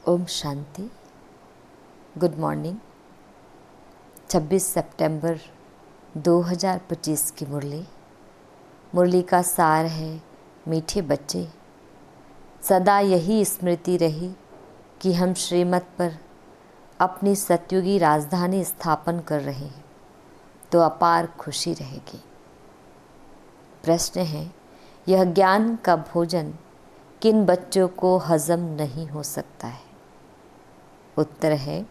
Om Shanti. Good morning. 26 सितंबर 2025 की मुरली का सार है, मीठे बच्चे, सदा यही स्मृति रही कि हम श्रीमत पर अपनी सत्युगी राजधानी स्थापन कर रहे हैं तो अपार खुशी रहेगी। प्रश्न है, यह ज्ञान का भोजन किन बच्चों को हजम नहीं हो सकता है? उत्तर है,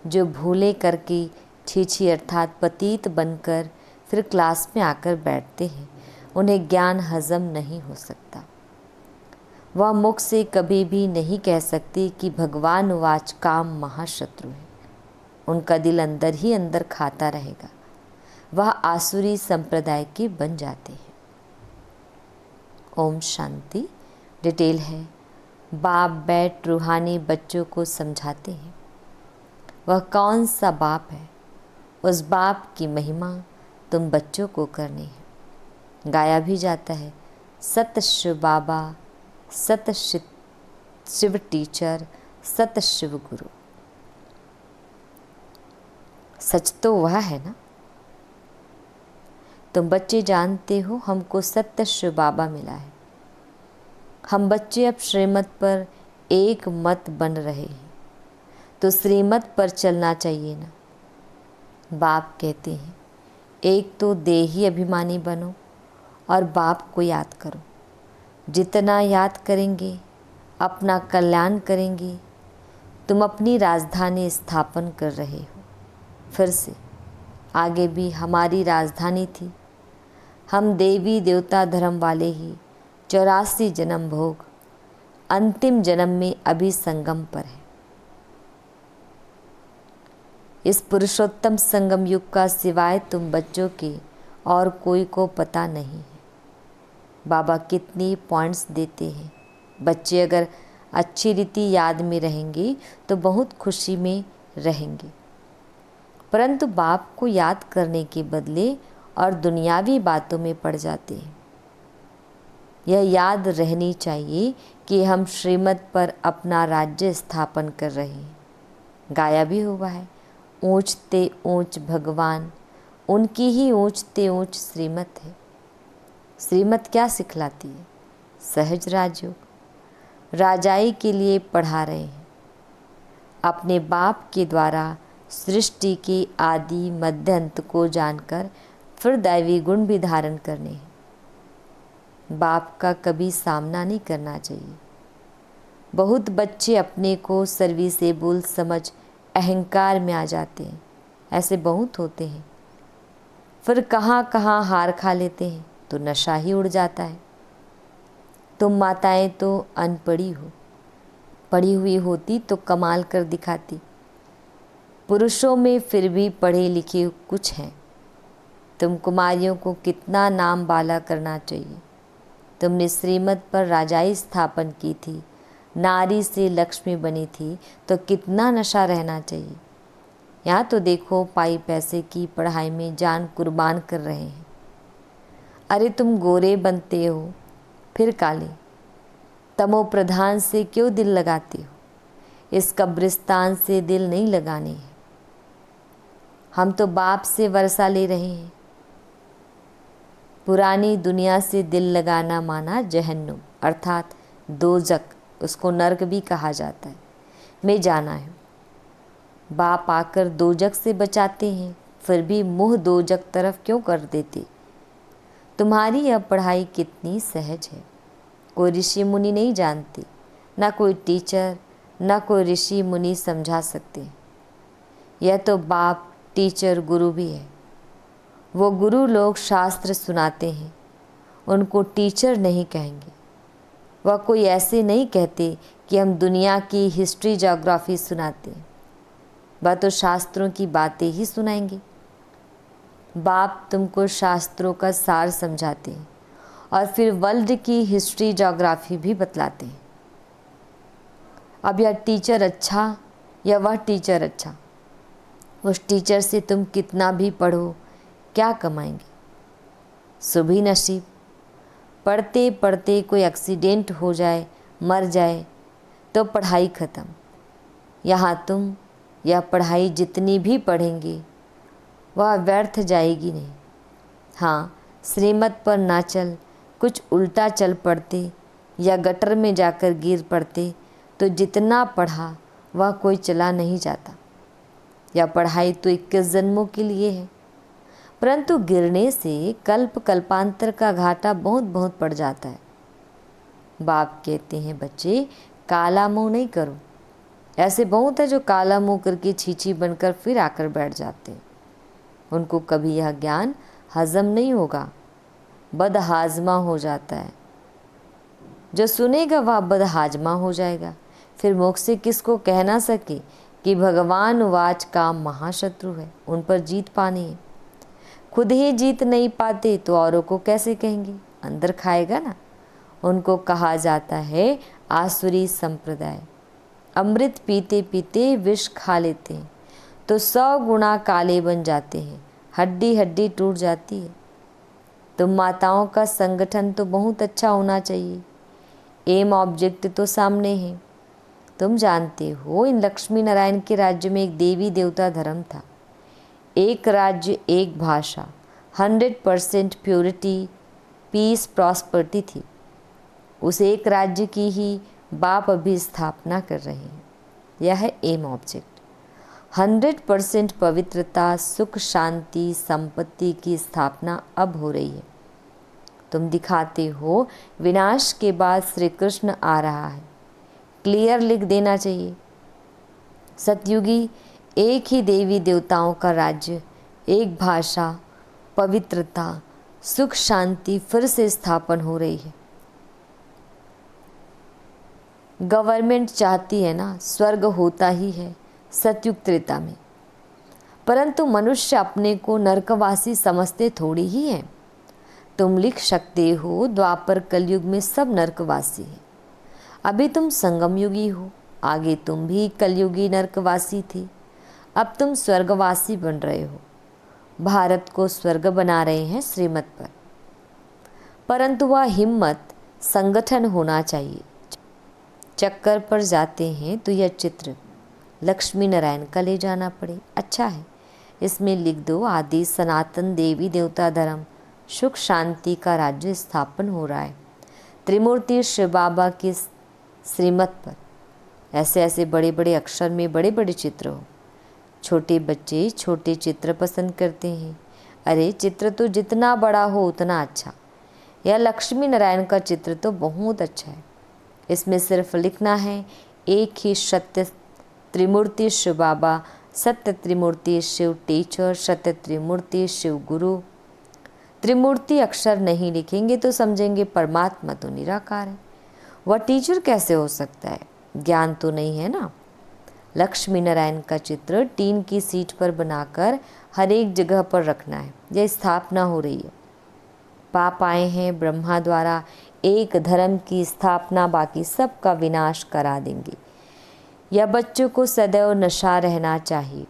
जो भूले करके छीछी अर्थात पतित बनकर फिर क्लास में आकर बैठते हैं, उन्हें ज्ञान हजम नहीं हो सकता। वह मुख से कभी भी नहीं कह सकते कि भगवान वाच काम महाशत्रु है। उनका दिल अंदर ही अंदर खाता रहेगा। वह आसुरी संप्रदाय के बन जाते हैं। ओम शांति। डिटेल है, बाप बैठ रूहानी बच्चों को समझाते हैं। वह कौन सा बाप है? उस बाप की महिमा तुम बच्चों को करनी है। गाया भी जाता है, सत शिव बाबा, सत शिव टीचर, सत शिव गुरु। सच तो वह है ना। तुम बच्चे जानते हो, हमको सत्य शिव बाबा मिला है। हम बच्चे अब श्रीमत पर एक मत बन रहे हैं, तो श्रीमत पर चलना चाहिए ना। बाप कहते हैं, एक तो देही अभिमानी बनो और बाप को याद करो। जितना याद करेंगे अपना कल्याण करेंगे। तुम अपनी राजधानी स्थापन कर रहे हो। फिर से आगे भी हमारी राजधानी थी। हम देवी देवता धर्म वाले ही 84 जन्म भोग अंतिम जन्म में अभी संगम पर है। इस पुरुषोत्तम संगम युग का सिवाय तुम बच्चों के और कोई को पता नहीं है। बाबा कितनी पॉइंट्स देते हैं। बच्चे अगर अच्छी रीति याद में रहेंगे तो बहुत खुशी में रहेंगे, परंतु बाप को याद करने के बदले और दुनियावी बातों में पड़ जाते हैं। यह याद रहनी चाहिए कि हम श्रीमत पर अपना राज्य स्थापन कर रहे हैं। गाया भी हुआ है, ऊंचते ऊंच भगवान, उनकी ही ऊंचते ऊंच श्रीमत है। श्रीमत क्या सिखलाती है? सहज राजयोग। राजाई के लिए पढ़ा रहे हैं। अपने बाप के द्वारा सृष्टि के आदि मध्य अंत को जानकर फिर दैवी गुण भी धारण करने हैं। बाप का कभी सामना नहीं करना चाहिए। बहुत बच्चे अपने को सर्विसेबल समझ अहंकार में आ जाते हैं। ऐसे बहुत होते हैं। फिर कहाँ कहाँ हार खा लेते हैं तो नशा ही उड़ जाता है। तुम माताएं तो अनपढ़ी हो, पढ़ी हुई होती तो कमाल कर दिखाती। पुरुषों में फिर भी पढ़े लिखे कुछ हैं। तुम कुमारियों को कितना नाम बाला करना चाहिए। तुमने श्रीमत पर राजाई स्थापन की थी, नारी से लक्ष्मी बनी थी, तो कितना नशा रहना चाहिए। यहाँ तो देखो, पाई पैसे की पढ़ाई में जान कुर्बान कर रहे हैं। अरे तुम गोरे बनते हो फिर काले, तमो प्रधान से क्यों दिल लगाते हो? इस कब्रिस्तान से दिल नहीं लगाने हैं। हम तो बाप से वर्षा ले रहे हैं। पुरानी दुनिया से दिल लगाना माना जहन्नुम अर्थात दोजक, उसको नर्क भी कहा जाता है, में जाना है। बाप आकर दोजक से बचाते हैं, फिर भी मुँह दोजक तरफ क्यों कर देते? तुम्हारी यह पढ़ाई कितनी सहज है। कोई ऋषि मुनि नहीं जानते, ना कोई टीचर, ना कोई ऋषि मुनि समझा सकते। यह तो बाप टीचर गुरु भी है। वो गुरु लोग शास्त्र सुनाते हैं, उनको टीचर नहीं कहेंगे। वह कोई ऐसे नहीं कहते कि हम दुनिया की हिस्ट्री ज्योग्राफी सुनाते हैं। वह तो शास्त्रों की बातें ही सुनाएंगे। बाप तुमको शास्त्रों का सार समझाते हैं और फिर वर्ल्ड की हिस्ट्री ज्योग्राफी भी बतलाते हैं। अब यह टीचर अच्छा या वह टीचर अच्छा, उस टीचर से तुम कितना भी पढ़ो क्या कमाएंगे? सुबह नसीब। पढ़ते पढ़ते कोई एक्सीडेंट हो जाए, मर जाए तो पढ़ाई ख़त्म। यहाँ तुम यह पढ़ाई जितनी भी पढ़ेंगे वह व्यर्थ जाएगी नहीं। हाँ, श्रीमत पर ना चल कुछ उल्टा चल पड़ते या गटर में जाकर गिर पड़ते तो जितना पढ़ा वह कोई चला नहीं जाता। यह पढ़ाई तो 21 जन्मों के लिए है, परंतु गिरने से कल्प कल्पांतर का घाटा बहुत बहुत पड़ जाता है। बाप कहते हैं बच्चे काला मुंह नहीं करो। ऐसे बहुत है जो काला मुंह करके छीछी बनकर फिर आकर बैठ जाते हैं। उनको कभी यह ज्ञान हजम नहीं होगा, बदहाजमा हो जाता है। जो सुनेगा वह बदहाजमा हो जाएगा। फिर मुख से किसको कह ना सके कि भगवान वाच का महाशत्रु है, उन पर जीत पानी है। खुद ही जीत नहीं पाते तो औरों को कैसे कहेंगे, अंदर खाएगा ना। उनको कहा जाता है आसुरी संप्रदाय। अमृत पीते पीते विष खा लेते हैं तो 100 गुना काले बन जाते हैं, हड्डी हड्डी टूट जाती है। तुम माताओं का संगठन तो बहुत अच्छा होना चाहिए, एम ऑब्जेक्ट तो सामने है। तुम जानते हो इन लक्ष्मी नारायण के राज्य में एक देवी देवता धर्म था, एक राज्य एक भाषा, 100% प्योरिटी पीस प्रॉस्पर्टी थी। उस एक राज्य की ही बाप अभी स्थापना कर रहे हैं। यह है एम ऑब्जेक्ट। 100% पवित्रता, सुख, शांति, संपत्ति की स्थापना अब हो रही है। तुम दिखाते हो विनाश के बाद श्री कृष्ण आ रहा है, क्लियर लिख देना चाहिए। सतयुगी एक ही देवी देवताओं का राज्य, एक भाषा, पवित्रता, सुख, शांति फिर से स्थापन हो रही है। गवर्नमेंट चाहती है ना, स्वर्ग होता ही है सतयुग त्रेता में, परंतु मनुष्य अपने को नरकवासी समझते थोड़ी ही है। तुम लिख सकते हो द्वापर कलयुग में सब नरकवासी हैं। अभी तुम संगम युगी हो, आगे तुम भी कलयुगी नरकवासी थे, अब तुम स्वर्गवासी बन रहे हो। भारत को स्वर्ग बना रहे हैं श्रीमत पर, परंतु वह हिम्मत संगठन होना चाहिए। चक्कर पर जाते हैं तो यह चित्र लक्ष्मी नारायण का ले जाना पड़े, अच्छा है। इसमें लिख दो आदि सनातन देवी देवता धर्म, सुख शांति का राज्य स्थापन हो रहा है त्रिमूर्ति शिव बाबा की श्रीमत पर। ऐसे ऐसे बड़े बड़े अक्षर में बड़े बड़े चित्र हो। छोटे बच्चे छोटे चित्र पसंद करते हैं। अरे चित्र तो जितना बड़ा हो उतना अच्छा। यह लक्ष्मी नारायण का चित्र तो बहुत अच्छा है। इसमें सिर्फ लिखना है एक ही सत्य त्रिमूर्ति शिव बाबा, सत्य त्रिमूर्ति शिव टीचर, सत्य त्रिमूर्ति शिव गुरु। त्रिमूर्ति अक्षर नहीं लिखेंगे तो समझेंगे परमात्मा तो निराकार है। वह टीचर कैसे हो सकता है, ज्ञान तो नहीं है ना। लक्ष्मी नारायण का चित्र टीन की सीट पर बनाकर हर एक जगह पर रखना है। यह स्थापना हो रही है। पाप आए हैं ब्रह्मा द्वारा, एक धर्म की स्थापना, बाकी सब का विनाश करा देंगे। यह बच्चों को सदैव नशा रहना चाहिए।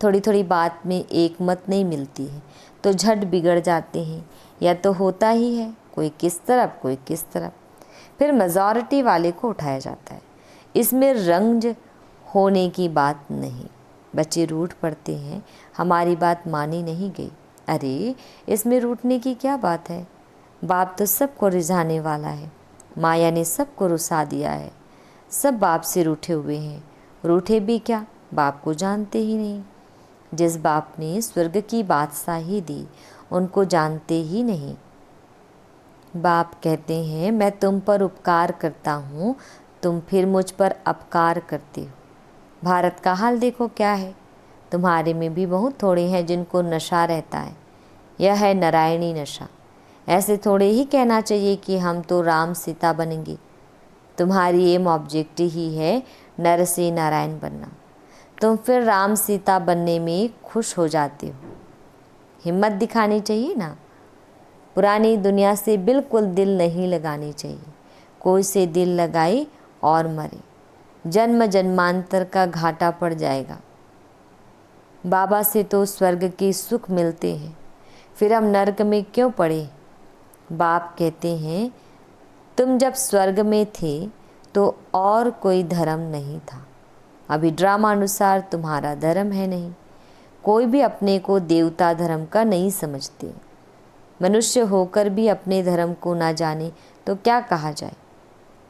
थोड़ी थोड़ी बात में एक मत नहीं मिलती है तो झट बिगड़ जाते हैं। या तो होता ही है, कोई किस तरफ कोई किस तरफ, फिर मेजॉरिटी वाले को उठाया जाता है। इसमें रंज होने की बात नहीं। बच्चे रूठ पड़ते हैं, हमारी बात मानी नहीं गई। अरे इसमें रूठने की क्या बात है, बाप तो सबको रिझाने वाला है। माया ने सबको रुसा दिया है, सब बाप से रूठे हुए हैं। रूठे भी क्या, बाप को जानते ही नहीं। जिस बाप ने स्वर्ग की बादशाही दी उनको जानते ही नहीं। बाप कहते हैं मैं तुम पर उपकार करता हूँ, तुम फिर मुझ पर अपकार करते हो। भारत का हाल देखो क्या है। तुम्हारे में भी बहुत थोड़े हैं जिनको नशा रहता है। यह है नारायणी नशा। ऐसे थोड़े ही कहना चाहिए कि हम तो राम सीता बनेंगे। तुम्हारी एम ऑब्जेक्ट ही है नर से नारायण बनना। तुम फिर राम सीता बनने में खुश हो जाते हो। हिम्मत दिखानी चाहिए ना। पुरानी दुनिया से बिल्कुल दिल नहीं लगानी चाहिए। कोई से दिल लगाए और मरे, जन्म जन्मांतर का घाटा पड़ जाएगा। बाबा से तो स्वर्ग के सुख मिलते हैं, फिर हम नरक में क्यों पड़े। बाप कहते हैं तुम जब स्वर्ग में थे तो और कोई धर्म नहीं था, अभी ड्रामा अनुसार तुम्हारा धर्म है नहीं। कोई भी अपने को देवता धर्म का नहीं समझते। मनुष्य होकर भी अपने धर्म को ना जाने तो क्या कहा जाए।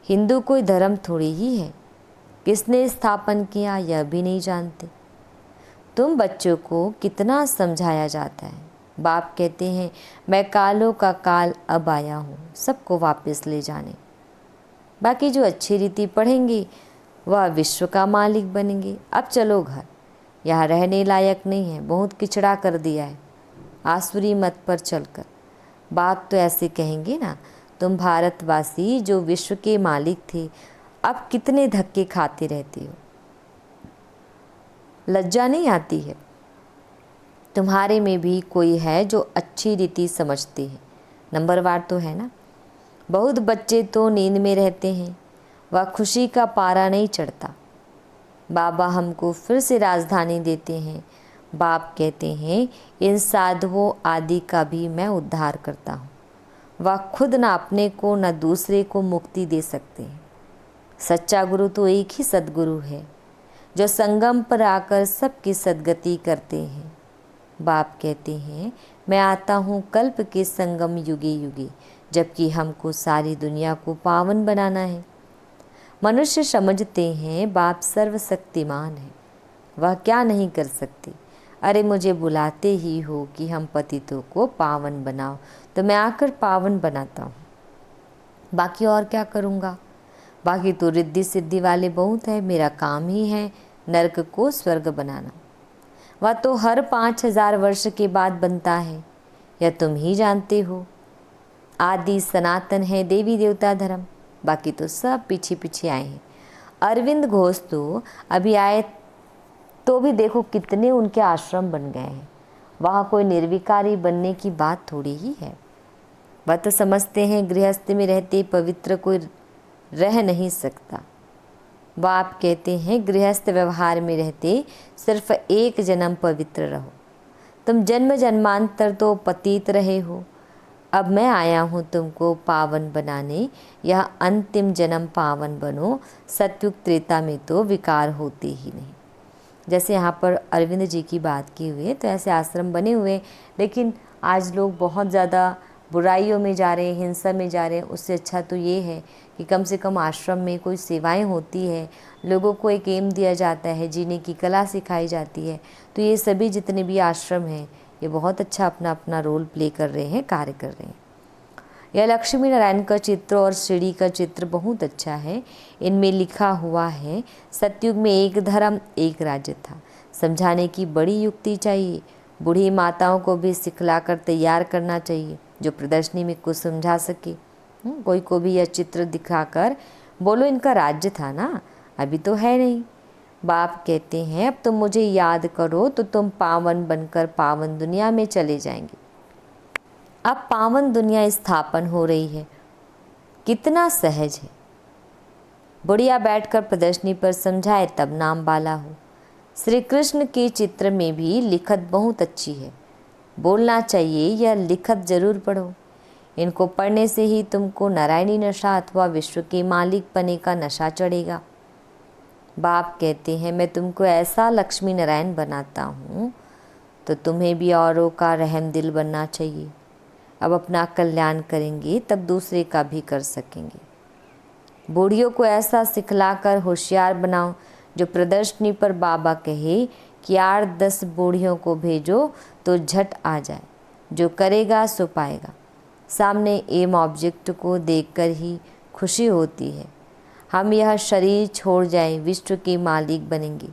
हिंदू कोई धर्म थोड़ी ही है, किसने स्थापन किया यह भी नहीं जानते। तुम बच्चों को कितना समझाया जाता है। बाप कहते हैं मैं कालों का काल अब आया हूँ सबको वापस ले जाने। बाकी जो अच्छी रीति पढ़ेंगे वह विश्व का मालिक बनेंगे। अब चलो घर, यहाँ रहने लायक नहीं है, बहुत किचड़ा कर दिया है। आसुरी मत पर चलकर। बाप तो ऐसे कहेंगे ना, तुम भारतवासी जो विश्व के मालिक थे अब कितने धक्के खाते रहते हो। लज्जा नहीं आती है। तुम्हारे में भी कोई है जो अच्छी रीति समझते हैं। नंबरवार तो है ना। बहुत बच्चे तो नींद में रहते हैं, वह खुशी का पारा नहीं चढ़ता। बाबा हमको फिर से राजधानी देते हैं। बाप कहते हैं इन साधुओं आदि का भी मैं उद्धार करता हूँ। वह खुद न अपने को न दूसरे को मुक्ति दे सकते हैं। सच्चा गुरु तो एक ही सद्गुरु है जो संगम पर आकर सबकी सद्गति करते हैं। बाप कहते हैं मैं आता हूँ कल्प के संगम युगे युगे, जबकि हमको सारी दुनिया को पावन बनाना है। मनुष्य समझते हैं बाप सर्वशक्तिमान है, वह क्या नहीं कर सकते। अरे मुझे बुलाते ही हो कि हम पतितों को पावन बनाओ, तो मैं आकर पावन बनाता हूँ। बाकी और क्या करूँगा। बाकी तो रिद्धि सिद्धि वाले बहुत है, मेरा काम ही है नरक को स्वर्ग बनाना। वह तो हर 5000 वर्ष के बाद बनता है, यह तुम ही जानते हो। आदि सनातन है देवी देवता धर्म, बाकी तो सब पीछे पीछे आए हैं। अरविंद घोष तो अभी आए तो भी देखो कितने उनके आश्रम बन गए हैं। वहाँ कोई निर्विकारी बनने की बात थोड़ी ही है। वह तो समझते हैं गृहस्थ में रहते पवित्र कोई रह नहीं सकता। वह आप कहते हैं गृहस्थ व्यवहार में रहते सिर्फ एक जन्म पवित्र रहो। तुम जन्म जन्मांतर तो पतित रहे हो, अब मैं आया हूँ तुमको पावन बनाने। यह अंतिम जन्म पावन बनो। सतयुग त्रेता में तो विकार होते ही नहीं। जैसे यहाँ पर अरविंद जी की बात की हुई है, तो ऐसे आश्रम बने हुए, लेकिन आज लोग बहुत ज़्यादा बुराइयों में जा रहे हैं, हिंसा में जा रहे हैं। उससे अच्छा तो ये है कि कम से कम आश्रम में कोई सेवाएं होती है, लोगों को एक एम दिया जाता है, जीने की कला सिखाई जाती है। तो ये सभी जितने भी आश्रम हैं ये बहुत अच्छा अपना अपना रोल प्ले कर रहे हैं, कार्य कर रहे हैं। यह लक्ष्मी नारायण का चित्र और सीढ़ी का चित्र बहुत अच्छा है। इनमें लिखा हुआ है सतयुग में एक धर्म एक राज्य था। समझाने की बड़ी युक्ति चाहिए। बूढ़ी माताओं को भी सिखलाकर तैयार करना चाहिए जो प्रदर्शनी में कुछ समझा सके। कोई को भी यह चित्र दिखाकर बोलो इनका राज्य था ना, अभी तो है नहीं। बाप कहते हैं अब तुम मुझे याद करो तो तुम पावन बनकर पावन दुनिया में चले जाएंगे। अब पावन दुनिया स्थापन हो रही है, कितना सहज है। बुढ़िया बैठकर प्रदर्शनी पर समझाए तब नाम बाला हो। श्री कृष्ण के चित्र में भी लिखत बहुत अच्छी है। बोलना चाहिए यह लिखत जरूर पढ़ो। इनको पढ़ने से ही तुमको नारायणी नशा अथवा विश्व के मालिक पने का नशा चढ़ेगा। बाप कहते हैं मैं तुमको ऐसा लक्ष्मी नारायण बनाता हूँ तो तुम्हें भी औरों का रहम दिल बनना चाहिए। अब अपना कल्याण करेंगे तब दूसरे का भी कर सकेंगे। बूढ़ियों को ऐसा सिखलाकर होशियार बनाओ जो प्रदर्शनी पर बाबा कहे कि 8-10 बूढ़ियों को भेजो तो झट आ जाए। जो करेगा सो पाएगा। सामने एम ऑब्जेक्ट को देखकर ही खुशी होती है। हम यह शरीर छोड़ जाएं, विश्व के मालिक बनेंगे।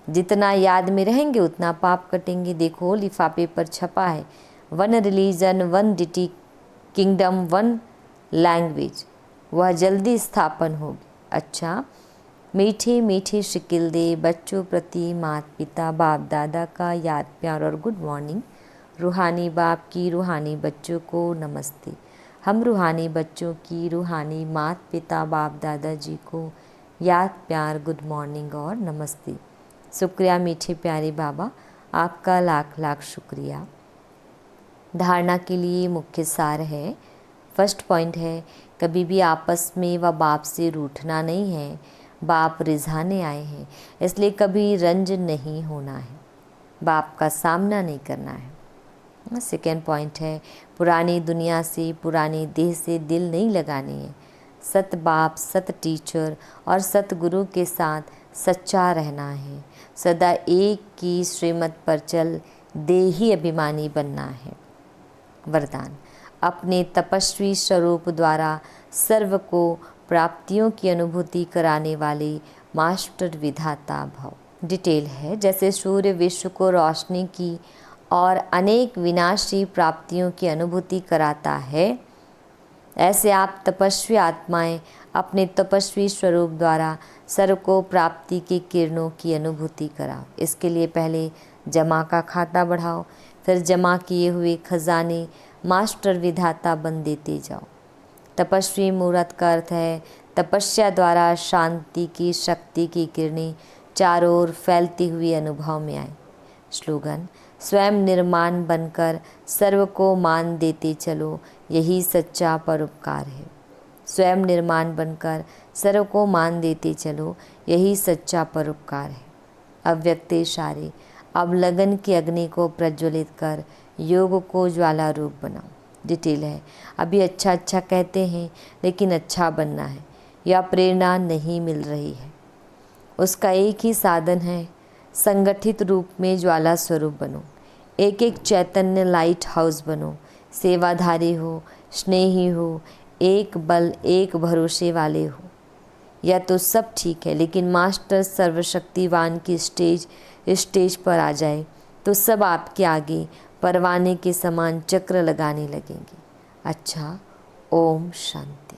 जितना याद में रहेंगे उतना पाप कटेंगे। देखो लिफाफे पर छपा है 1 रिलीजन 1 डिटी किंगडम 1 लैंग्वेज। वह जल्दी स्थापन होगी। अच्छा, मीठे मीठे शिकिल दे बच्चों प्रति माता पिता बाप दादा का याद प्यार और गुड मॉर्निंग। रूहानी बाप की रूहानी बच्चों को नमस्ते। हम रूहानी बच्चों की रूहानी माता पिता बाप दादा जी को याद प्यार गुड मॉर्निंग और नमस्ते। शुक्रिया मीठे प्यारे बाबा, आपका लाख लाख शुक्रिया। धारणा के लिए मुख्य सार है। फर्स्ट पॉइंट है कभी भी आपस में व बाप से रूठना नहीं है। बाप रिझाने आए हैं, इसलिए कभी रंज नहीं होना है, बाप का सामना नहीं करना है। सेकेंड पॉइंट है, पुरानी दुनिया से, पुरानी देह से दिल नहीं लगानी है। सत बाप, सत टीचर और सतगुरु के साथ सच्चा रहना है। सदा एक की श्रीमत पर चल, देही अभिमानी बनना है। वरदान, अपने तपस्वी स्वरूप द्वारा सर्व को प्राप्तियों की अनुभूति कराने वाले मास्टर विधाता भव। डिटेल है, जैसे सूर्य विश्व को रोशनी की और अनेक विनाशी प्राप्तियों की अनुभूति कराता है, ऐसे आप तपस्वी आत्माएं अपने तपस्वी स्वरूप द्वारा सर्व को प्राप्ति की किरणों की अनुभूति कराओ। इसके लिए पहले जमा का खाता बढ़ाओ, फिर जमा किए हुए खजाने मास्टर विधाता बन देते जाओ। तपस्वी मूर्त का अर्थ है तपस्या द्वारा शांति की शक्ति की किरणें चारों ओर फैलती हुई अनुभव में आए। स्लोगन, स्वयं निर्माण बनकर सर्व को मान देते चलो, यही सच्चा परोपकार है। स्वयं निर्माण बनकर सर्व को मान देते चलो, यही सच्चा परोपकार है। अव्यक्त इशारे, अब लगन की अग्नि को प्रज्वलित कर योग को ज्वाला रूप बनाओ। डिटेल है, अभी अच्छा अच्छा कहते हैं लेकिन अच्छा बनना है, या प्रेरणा नहीं मिल रही है। उसका एक ही साधन है, संगठित रूप में ज्वाला स्वरूप बनो। एक एक चैतन्य लाइट हाउस बनो। सेवाधारी हो, स्नेही हो, एक बल एक भरोसे वाले हो। या तो सब ठीक है, लेकिन मास्टर सर्वशक्तिवान की स्टेज पर आ जाए तो सब आपके आगे परवाने के समान चक्र लगाने लगेंगे। अच्छा, ओम शांति।